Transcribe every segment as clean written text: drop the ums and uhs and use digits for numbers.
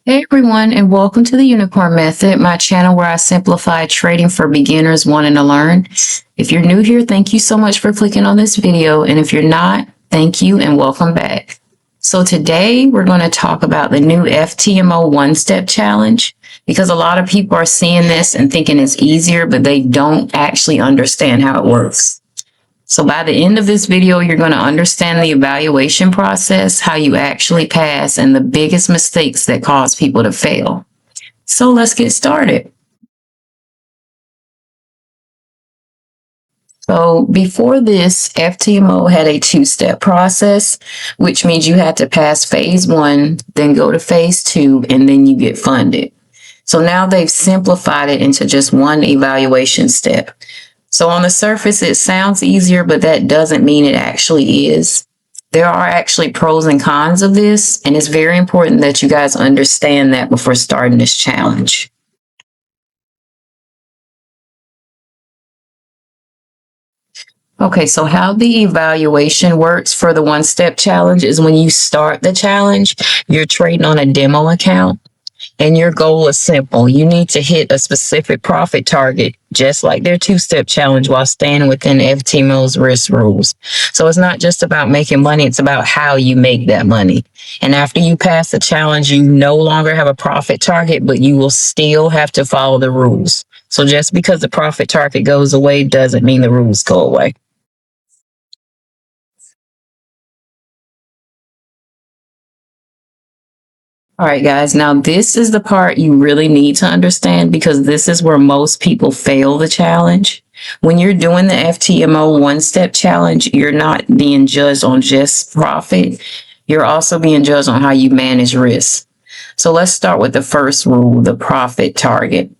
Hey everyone, and welcome to the Unicorn Method, my channel where I simplify trading for beginners wanting to learn. If you're new here, thank you so much for clicking on this video. And if you're not, thank you and welcome back. So today we're going to talk about the new FTMO one-step challenge because a lot of people are seeing this and thinking it's easier, but they don't actually understand how it works. So by the end of this video, you're going to understand the evaluation process, how you actually pass, and the biggest mistakes that cause people to fail. So let's get started. So before this, FTMO had a two-step process, which means you had to pass phase 1, then go to phase 2, and then you get funded. So now they've simplified it into just one evaluation step. So on the surface, it sounds easier, but that doesn't mean it actually is. There are actually pros and cons of this, and it's very important that you guys understand that before starting this challenge. Okay, so how the evaluation works for the one-step challenge is when you start the challenge, you're trading on a demo account. And your goal is simple. You need to hit a specific profit target, just like their two-step challenge, while staying within FTMO's risk rules. So it's not just about making money, it's about how you make that money. And after you pass the challenge, you no longer have a profit target, but you will still have to follow the rules. So just because the profit target goes away doesn't mean the rules go away. All right, guys, now this is the part you really need to understand because this is where most people fail the challenge. When you're doing the FTMO one-step challenge, you're not being judged on just profit. You're also being judged on how you manage risk. So let's start with the first rule, the profit target.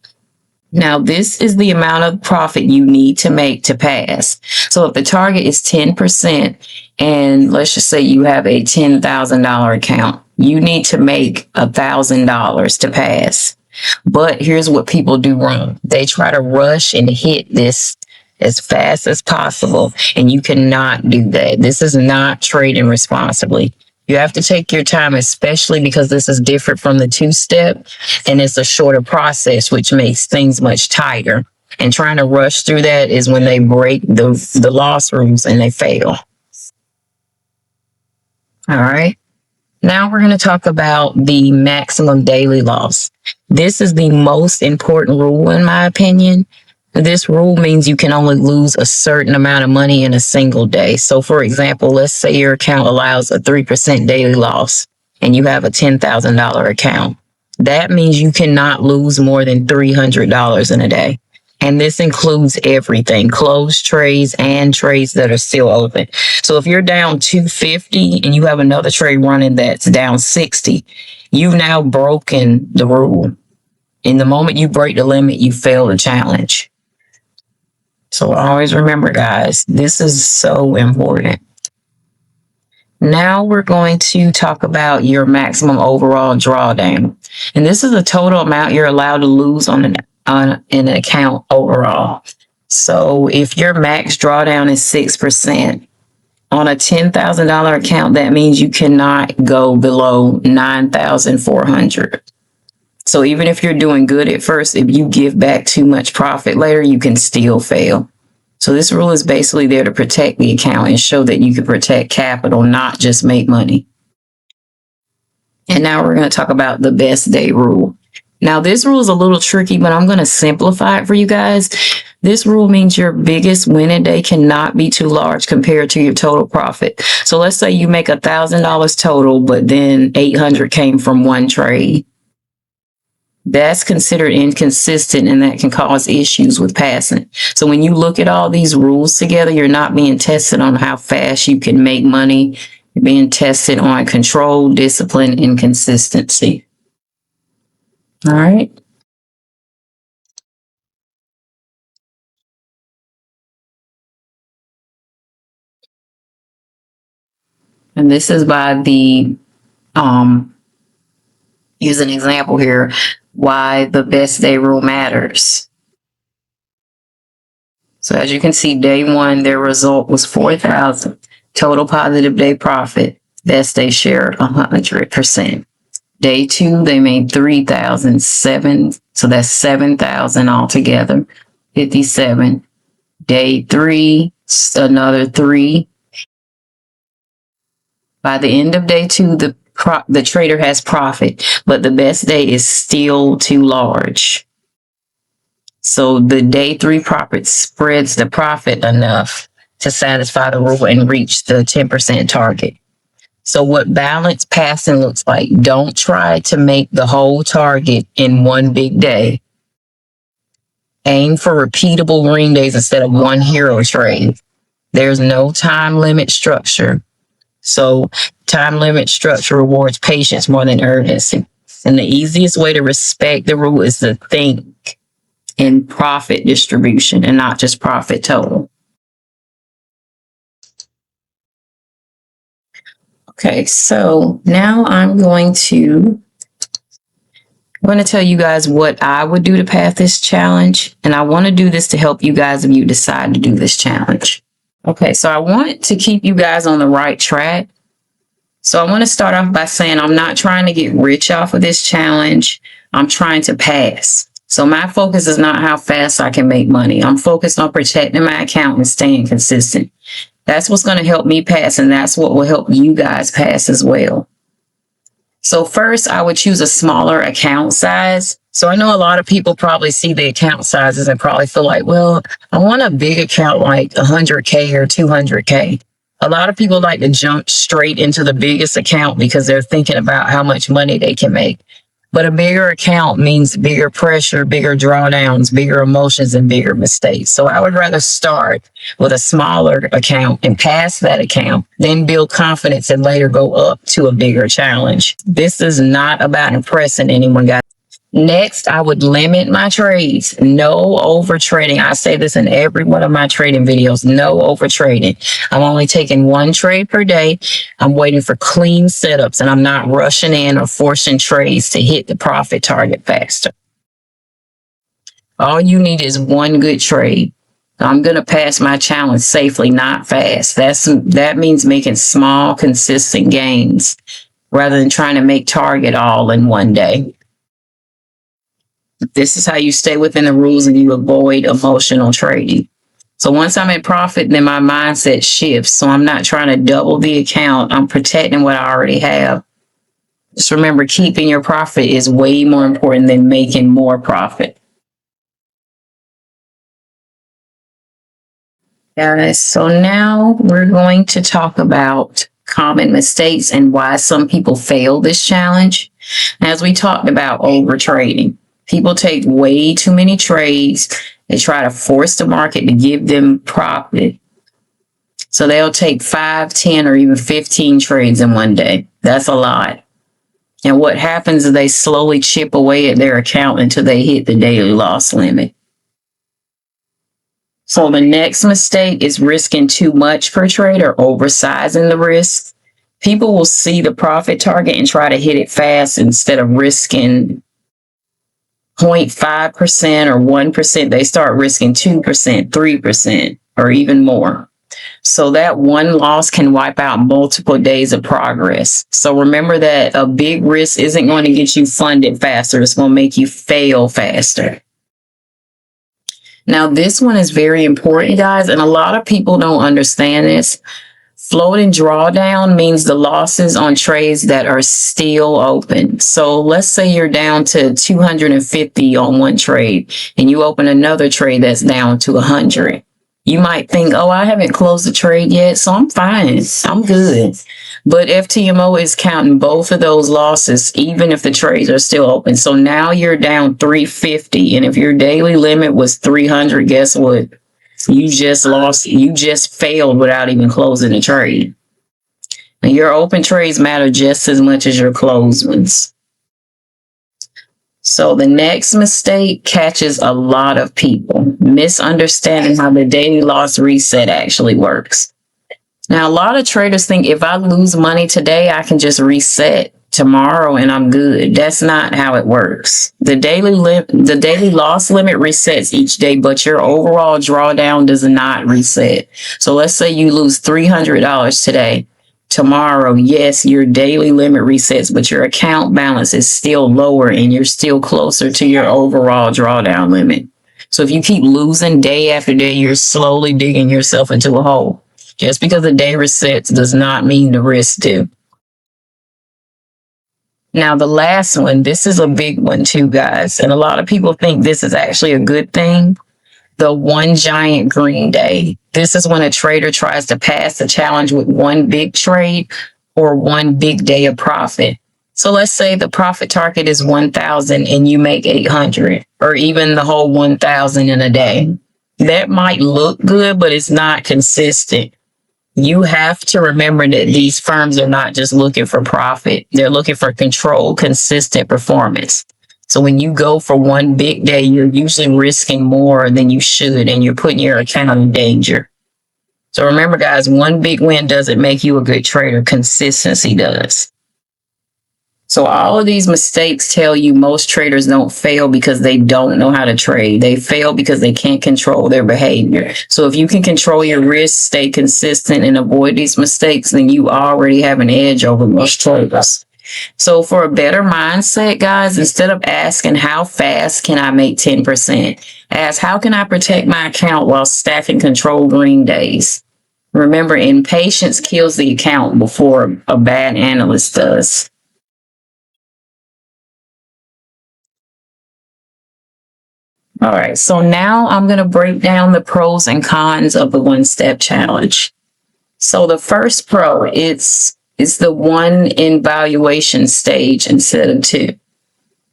Now, this is the amount of profit you need to make to pass. So if the target is 10%, and let's just say you have a $10,000 account, you need to make $1,000 to pass. But here's what people do wrong. They try to rush and hit this as fast as possible, and you cannot do that. This is not trading responsibly. You have to take your time, especially because this is different from the two-step, and it's a shorter process, which makes things much tighter. And trying to rush through that is when they break the loss rules and they fail. All right. Now we're going to talk about the maximum daily loss. This is the most important rule, in my opinion. This rule means you can only lose a certain amount of money in a single day. So for example, let's say your account allows a 3% daily loss and you have a $10,000 account. That means you cannot lose more than $300 in a day. And this includes everything, closed trades and trades that are still open. So if you're down 250 and you have another trade running that's down 60, you've now broken the rule. In the moment you break the limit, you fail the challenge. So always remember, guys, this is so important. Now we're going to talk about your maximum overall drawdown. And this is the total amount you're allowed to lose on an account overall. So if your max drawdown is 6%, on a $10,000 account, that means you cannot go below 9,400. So even if you're doing good at first, if you give back too much profit later, you can still fail. So this rule is basically there to protect the account and show that you can protect capital, not just make money. And now we're going to talk about the best day rule. Now this rule is a little tricky, but I'm going to simplify it for you guys. This rule means your biggest winning day cannot be too large compared to your total profit. So let's say you make $1,000 total, but then 800 came from one trade. That's considered inconsistent, and that can cause issues with passing. So when you look at all these rules together, you're not being tested on how fast you can make money. You're being tested on control, discipline, and consistency. All right. And this is by the, use an example here, why the best day rule matters. So as you can see, day one, their result was 4,000. Total positive day profit, best day share 100%. Day 2, they made 3,007. So that's 7,000 altogether. 57. Day 3, another 3. By the end of day 2, the trader has profit, but the best day is still too large. So the day 3 profit spreads the profit enough to satisfy the rule and reach the 10% target. So what balanced passing looks like, don't try to make the whole target in one big day. Aim for repeatable green days instead of one hero trade. There's no time limit structure. So time limit structure rewards patience more than urgency. And the easiest way to respect the rule is to think in profit distribution and not just profit total. Okay, so now I'm going to tell you guys what I would do to pass this challenge. And I want to do this to help you guys if you decide to do this challenge. Okay, so I want to keep you guys on the right track. So I want to start off by saying I'm not trying to get rich off of this challenge. I'm trying to pass. So my focus is not how fast I can make money. I'm focused on protecting my account and staying consistent. That's what's going to help me pass, and that's what will help you guys pass as well. So first, I would choose a smaller account size. So I know a lot of people probably see the account sizes and probably feel like, well, I want a big account like 100K or 200K. A lot of people like to jump straight into the biggest account because they're thinking about how much money they can make. But a bigger account means bigger pressure, bigger drawdowns, bigger emotions, and bigger mistakes. So I would rather start with a smaller account and pass that account, then build confidence and later go up to a bigger challenge. This is not about impressing anyone, guys. Next, I would limit my trades. No over trading. I say this in every one of my trading videos. No over trading. I'm only taking one trade per day. I'm waiting for clean setups and I'm not rushing in or forcing trades to hit the profit target faster. All you need is one good trade. I'm going to pass my challenge safely, not fast. That means making small, consistent gains rather than trying to make target all in one day. This is how you stay within the rules and you avoid emotional trading. So once I'm in profit, then my mindset shifts. So I'm not trying to double the account. I'm protecting what I already have. Just remember, keeping your profit is way more important than making more profit. Guys, so now we're going to talk about common mistakes and why some people fail this challenge. As we talked about over trading. People take way too many trades. They try to force the market to give them profit. So they'll take 5, 10, or even 15 trades in one day. That's a lot. And what happens is they slowly chip away at their account until they hit the daily loss limit. So the next mistake is risking too much per trade or oversizing the risk. People will see the profit target and try to hit it fast instead of risking 0.5% or 1%, they start risking 2%, 3%, or even more. So that one loss can wipe out multiple days of progress. So remember that a big risk isn't going to get you funded faster. It's going to make you fail faster. Now, this one is very important, guys, and a lot of people don't understand this. Floating drawdown means the losses on trades that are still open. So let's say you're down to 250 on one trade and you open another trade that's down to 100. You might think, oh, I haven't closed the trade yet, so I'm fine. I'm good. But FTMO is counting both of those losses, even if the trades are still open. So now you're down 350. And if your daily limit was 300, guess what? You just failed without even closing the trade. And your open trades matter just as much as your closed ones. So the next mistake catches a lot of people, misunderstanding how the daily loss reset actually works. Now, a lot of traders think if I lose money today, I can just reset tomorrow and I'm good. That's not how it works. The daily loss limit resets each day, but your overall drawdown does not reset. So let's say you lose $300 today. tomorrow, yes, your daily limit resets, but your account balance is still lower and you're still closer to your overall drawdown limit. So if you keep losing day after day, you're slowly digging yourself into a hole. Just because the day resets does not mean the risk do. Now, the last one, this is a big one too, guys. And a lot of people think this is actually a good thing. The one giant green day. This is when a trader tries to pass the challenge with one big trade or one big day of profit. So let's say the profit target is 1,000 and you make 800, or even the whole 1,000 in a day. That might look good, but it's not consistent. You have to remember that these firms are not just looking for profit. They're looking for control, consistent performance. So when you go for one big day, you're usually risking more than you should, and you're putting your account in danger. So remember, guys, one big win doesn't make you a good trader. Consistency does. So all of these mistakes tell you most traders don't fail because they don't know how to trade. They fail because they can't control their behavior. So if you can control your risk, stay consistent, and avoid these mistakes, then you already have an edge over most traders. So for a better mindset, guys, instead of asking how fast can I make 10%, ask how can I protect my account while stacking control green days. Remember, impatience kills the account before a bad analyst does. All right, so now I'm going to break down the pros and cons of the one-step challenge. So the first pro, it's the one in valuation stage instead of two.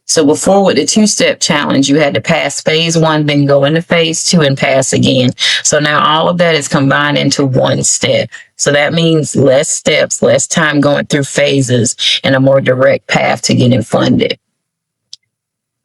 So before with the two-step challenge, you had to pass phase one, then go into phase two and pass again. So now all of that is combined into one step. So that means less steps, less time going through phases, and a more direct path to getting funded.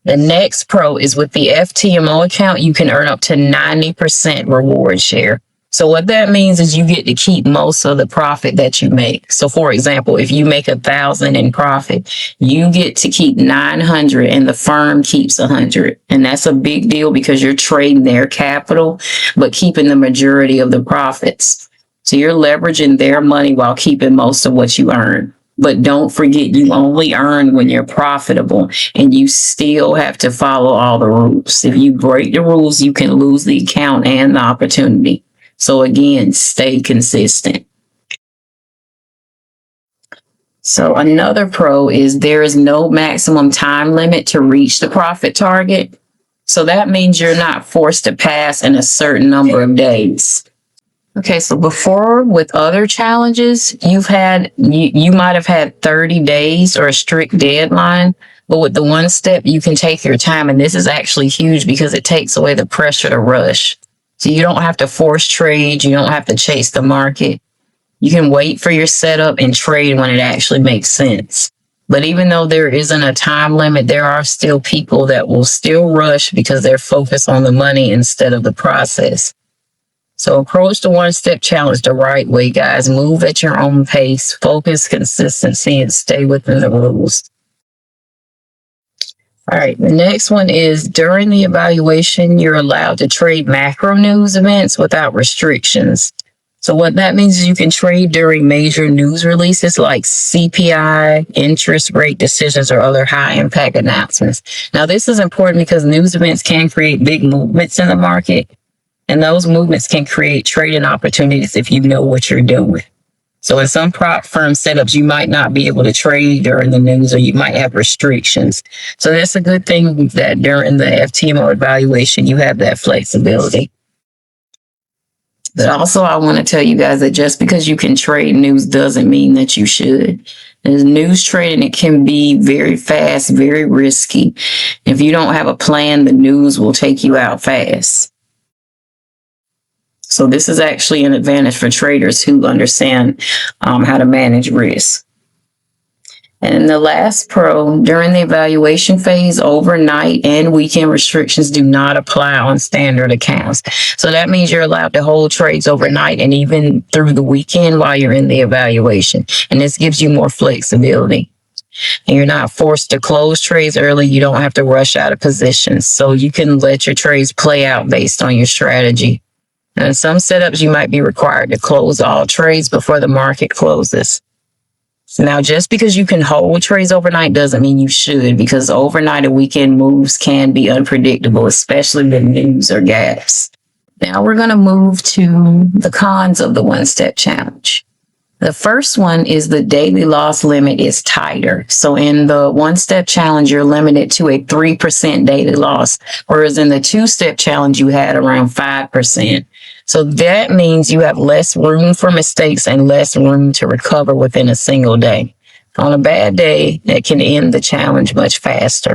The next pro is with the FTMO account, you can earn up to 90% reward share. So what that means is you get to keep most of the profit that you make. So for example, if you make 1,000 in profit, you get to keep 900 and the firm keeps 100. And that's a big deal because you're trading their capital, but keeping the majority of the profits. So you're leveraging their money while keeping most of what you earn. But don't forget, you only earn when you're profitable, and you still have to follow all the rules. If you break the rules, you can lose the account and the opportunity. So again, stay consistent. So another pro is there is no maximum time limit to reach the profit target. So that means you're not forced to pass in a certain number of days. Okay, so before with other challenges, you might have had 30 days or a strict deadline, but with the one step, you can take your time. And this is actually huge because it takes away the pressure to rush. So you don't have to force trade. You don't have to chase the market. You can wait for your setup and trade when it actually makes sense. But even though there isn't a time limit, there are still people that will still rush because they're focused on the money instead of the process. So approach the one-step challenge the right way, guys. Move at your own pace, focus, consistency, and stay within the rules. All right, the next one is during the evaluation, you're allowed to trade macro news events without restrictions. So what that means is you can trade during major news releases like CPI, interest rate decisions, or other high-impact announcements. Now, this is important because news events can create big movements in the market. And those movements can create trading opportunities if you know what you're doing. So in some prop firm setups, you might not be able to trade during the news, or you might have restrictions. So that's a good thing that during the FTMO evaluation, you have that flexibility. But also, I want to tell you guys that just because you can trade news doesn't mean that you should. As news trading, it can be very fast, very risky. If you don't have a plan, the news will take you out fast. So this is actually an advantage for traders who understand how to manage risk. And the last pro, during the evaluation phase, overnight and weekend restrictions do not apply on standard accounts. So that means you're allowed to hold trades overnight and even through the weekend while you're in the evaluation. And this gives you more flexibility. And you're not forced to close trades early. You don't have to rush out of positions. So you can let your trades play out based on your strategy. And in some setups, you might be required to close all trades before the market closes. Now, just because you can hold trades overnight doesn't mean you should, because overnight and weekend moves can be unpredictable, especially with news or gaps. Now we're going to move to the cons of the one-step challenge. The first one is the daily loss limit is tighter. So in the one-step challenge, you're limited to a 3% daily loss, whereas in the two-step challenge, you had around 5%. So that means you have less room for mistakes and less room to recover within a single day. On a bad day, that can end the challenge much faster.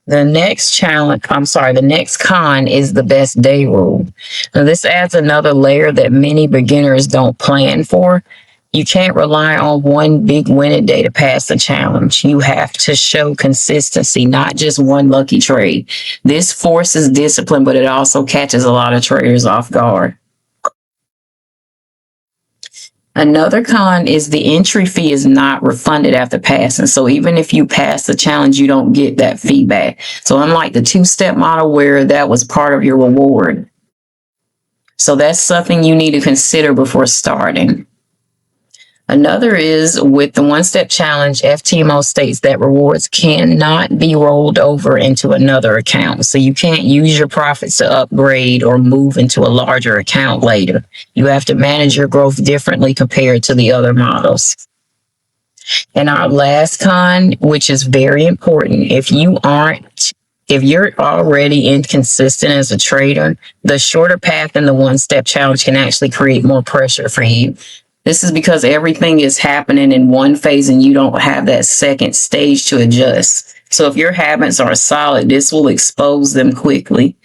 The next con is the best day rule. Now, this adds another layer that many beginners don't plan for. You can't rely on one big winning day to pass the challenge. You have to show consistency, not just one lucky trade. This forces discipline, but it also catches a lot of traders off guard. Another con is the entry fee is not refunded after passing. So even if you pass the challenge, you don't get that feedback. So unlike the two-step model where that was part of your reward. So that's something you need to consider before starting. Another is with the one-step challenge, FTMO states that rewards cannot be rolled over into another account. So you can't use your profits to upgrade or move into a larger account later. You have to manage your growth differently compared to the other models. And our last con, which is very important, if you're already inconsistent as a trader, the shorter path in the one-step challenge can actually create more pressure for you. This is because everything is happening in one phase and you don't have that second stage to adjust. So if your habits are solid, this will expose them quickly.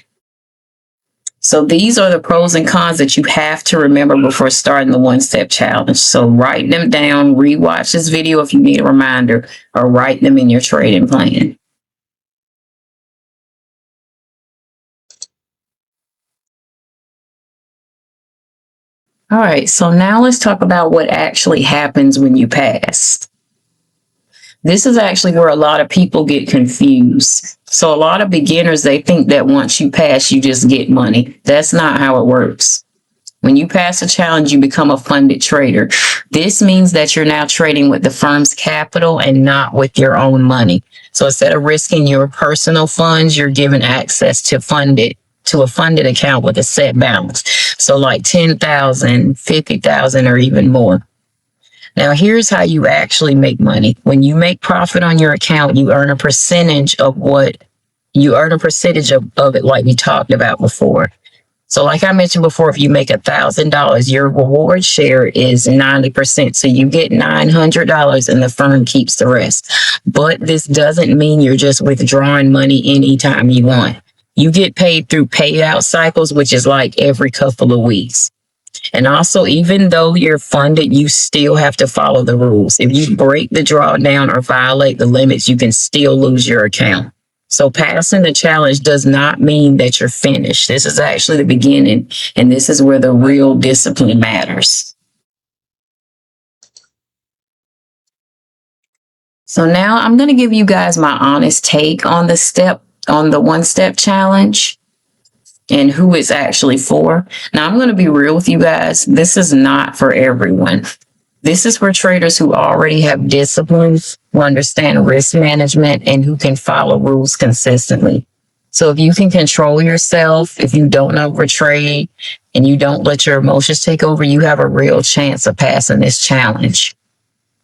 So these are the pros and cons that you have to remember before starting the one-step challenge. So write them down, rewatch this video if you need a reminder, or write them in your trading plan. All right, so now let's talk about what actually happens when you pass. This is actually where a lot of people get confused. So a lot of beginners, they think that once you pass, you just get money. That's not how it works. When you pass a challenge, you become a funded trader. This means that you're now trading with the firm's capital and not with your own money. So instead of risking your personal funds, you're given access to a funded account with a set balance. So like 10,000, 50,000, or even more. Now, here's how you actually make money. When you make profit on your account, you earn a percentage of it like we talked about before. So like I mentioned before, if you make $1,000, your reward share is 90%. So you get $900 and the firm keeps the rest. But this doesn't mean you're just withdrawing money anytime you want. You get paid through payout cycles, which is like every couple of weeks. And also, even though you're funded, you still have to follow the rules. If you break the drawdown or violate the limits, you can still lose your account. So passing the challenge does not mean that you're finished. This is actually the beginning, and this is where the real discipline matters. So now I'm going to give you guys my honest take on the one-step challenge and who it's actually for. Now, I'm going to be real with you guys. This is not for everyone. This is for traders who already have disciplines, who understand risk management, and who can follow rules consistently. So if you can control yourself, if you don't overtrade, and you don't let your emotions take over, you have a real chance of passing this challenge.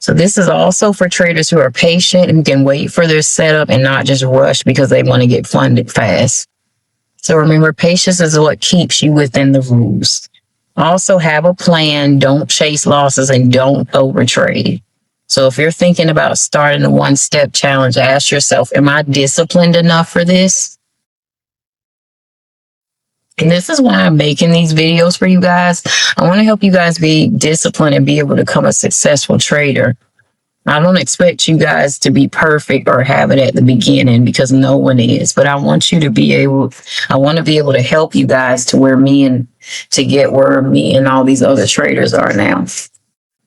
So this is also for traders who are patient and can wait for their setup and not just rush because they want to get funded fast. So remember, patience is what keeps you within the rules. Also have a plan, don't chase losses, and don't overtrade. So if you're thinking about starting a one-step challenge, ask yourself, am I disciplined enough for this? And this is why I'm making these videos for you guys. I want to help you guys be disciplined and be able to become a successful trader. I don't expect you guys to be perfect or have it at the beginning because no one is, but I want to be able to help you guys to get where me and all these other traders are now.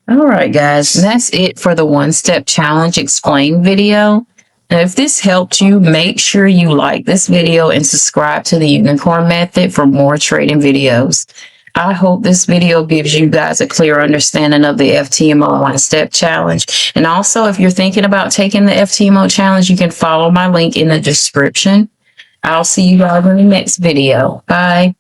All right, guys, and that's it for the one-step challenge explain video. Now, if this helped you, make sure you like this video and subscribe to the Unicorn Method for more trading videos. I hope this video gives you guys a clear understanding of the FTMO one-step challenge. And also, if you're thinking about taking the FTMO challenge, you can follow my link in the description. I'll see you guys in the next video. Bye.